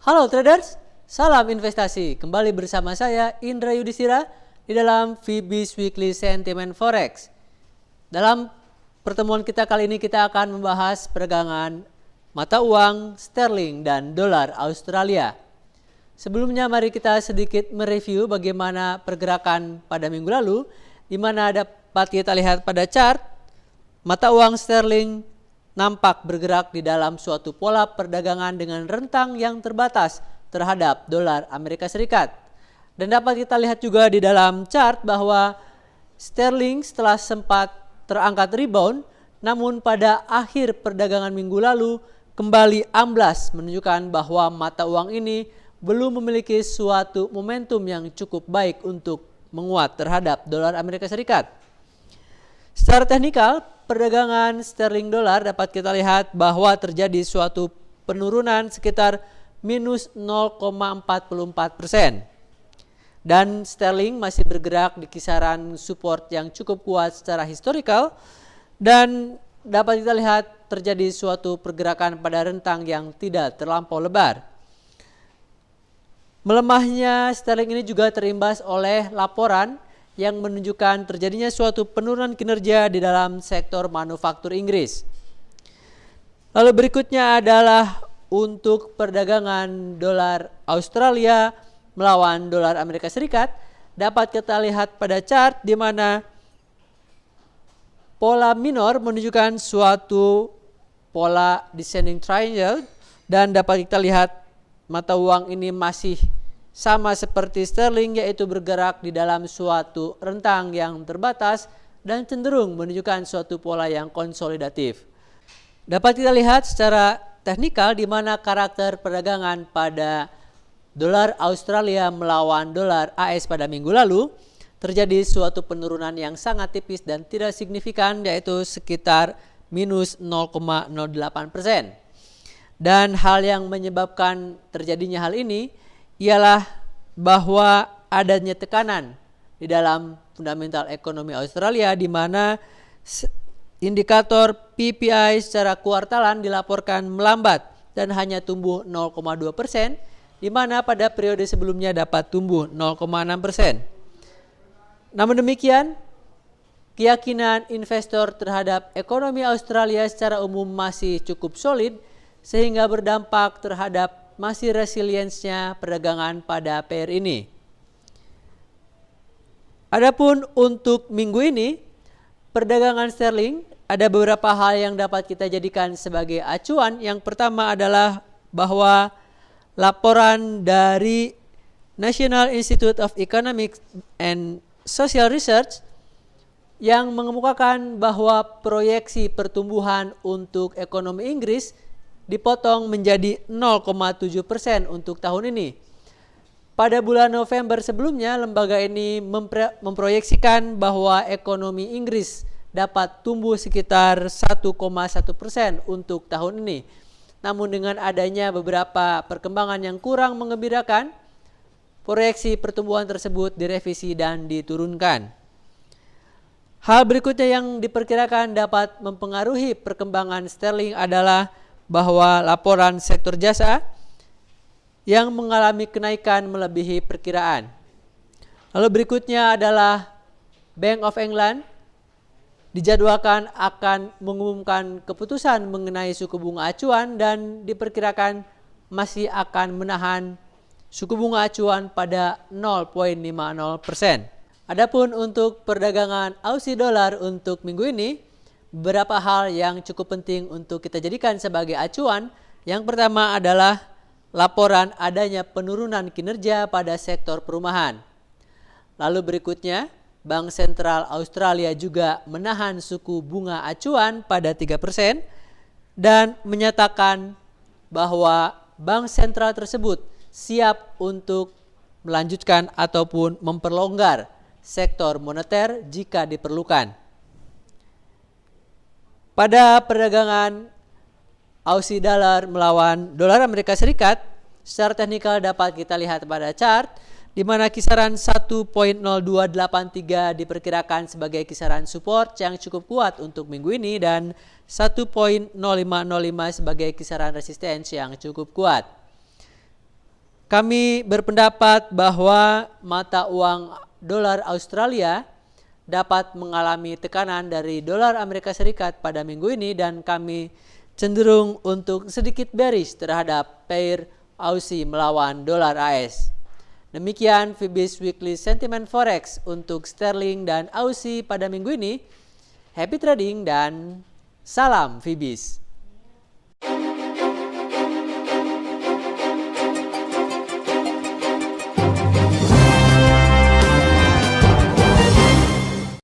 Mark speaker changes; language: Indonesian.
Speaker 1: Halo traders, salam investasi. Kembali bersama saya Indra Yudhistira di dalam VB's Weekly Sentiment Forex. Dalam pertemuan kita kali ini kita akan membahas perdagangan mata uang sterling dan dolar Australia. Sebelumnya mari kita sedikit mereview bagaimana pergerakan pada minggu lalu, di mana dapat kita lihat pada chart mata uang sterling nampak bergerak di dalam suatu pola perdagangan dengan rentang yang terbatas terhadap dolar Amerika Serikat. Dan dapat kita lihat juga di dalam chart bahwa sterling setelah sempat terangkat rebound, namun pada akhir perdagangan minggu lalu kembali amblas, menunjukkan bahwa mata uang ini belum memiliki suatu momentum yang cukup baik untuk menguat terhadap dolar Amerika Serikat. Secara teknikal, perdagangan sterling dolar dapat kita lihat bahwa terjadi suatu penurunan sekitar minus 0,44%. Dan sterling masih bergerak di kisaran support yang cukup kuat secara historical, dan dapat kita lihat terjadi suatu pergerakan pada rentang yang tidak terlampau lebar. Melemahnya sterling ini juga terimbas oleh laporan yang menunjukkan terjadinya suatu penurunan kinerja di dalam sektor manufaktur Inggris. Lalu berikutnya adalah untuk perdagangan dolar Australia melawan dolar Amerika Serikat. Dapat kita lihat pada chart di mana pola minor menunjukkan suatu pola descending triangle, dan dapat kita lihat mata uang ini masih sama seperti sterling, yaitu bergerak di dalam suatu rentang yang terbatas dan cenderung menunjukkan suatu pola yang konsolidatif. Dapat kita lihat secara teknikal di mana karakter perdagangan pada dolar Australia melawan dolar AS pada minggu lalu terjadi suatu penurunan yang sangat tipis dan tidak signifikan, yaitu sekitar minus 0,08%. Dan hal yang menyebabkan terjadinya hal ini ialah bahwa adanya tekanan di dalam fundamental ekonomi Australia, di mana indikator PPI secara kuartalan dilaporkan melambat dan hanya tumbuh 0,2%, di mana pada periode sebelumnya dapat tumbuh 0,6%. Namun demikian, keyakinan investor terhadap ekonomi Australia secara umum masih cukup solid, sehingga berdampak terhadap masih resiliensnya perdagangan pada pair ini. Adapun untuk minggu ini, perdagangan sterling ada beberapa hal yang dapat kita jadikan sebagai acuan. Yang pertama adalah bahwa laporan dari National Institute of Economics and Social Research yang mengemukakan bahwa proyeksi pertumbuhan untuk ekonomi Inggris dipotong menjadi 0,7% untuk tahun ini. Pada bulan November sebelumnya, lembaga ini memproyeksikan bahwa ekonomi Inggris dapat tumbuh sekitar 1,1% untuk tahun ini. Namun dengan adanya beberapa perkembangan yang kurang menggembirakan, proyeksi pertumbuhan tersebut direvisi dan diturunkan. Hal berikutnya yang diperkirakan dapat mempengaruhi perkembangan sterling adalah bahwa laporan sektor jasa yang mengalami kenaikan melebihi perkiraan. Lalu berikutnya adalah Bank of England dijadwalkan akan mengumumkan keputusan mengenai suku bunga acuan dan diperkirakan masih akan menahan suku bunga acuan pada 0,50%. Adapun untuk perdagangan Aussie dollar untuk minggu ini, beberapa hal yang cukup penting untuk kita jadikan sebagai acuan. Yang pertama adalah laporan adanya penurunan kinerja pada sektor perumahan. Lalu berikutnya, Bank Sentral Australia juga menahan suku bunga acuan pada 3% dan menyatakan bahwa bank sentral tersebut siap untuk melanjutkan ataupun memperlonggar sektor moneter jika diperlukan. Pada perdagangan Aussie dollar melawan dolar Amerika Serikat, secara teknikal dapat kita lihat pada chart di mana kisaran 1.0283 diperkirakan sebagai kisaran support yang cukup kuat untuk minggu ini dan 1.0505 sebagai kisaran resistensi yang cukup kuat. Kami berpendapat bahwa mata uang dolar Australia dapat mengalami tekanan dari dolar Amerika Serikat pada minggu ini, dan kami cenderung untuk sedikit bearish terhadap pair Aussie melawan dolar AS. Demikian Fibis Weekly Sentiment Forex untuk sterling dan Aussie pada minggu ini. Happy trading dan salam Fibis.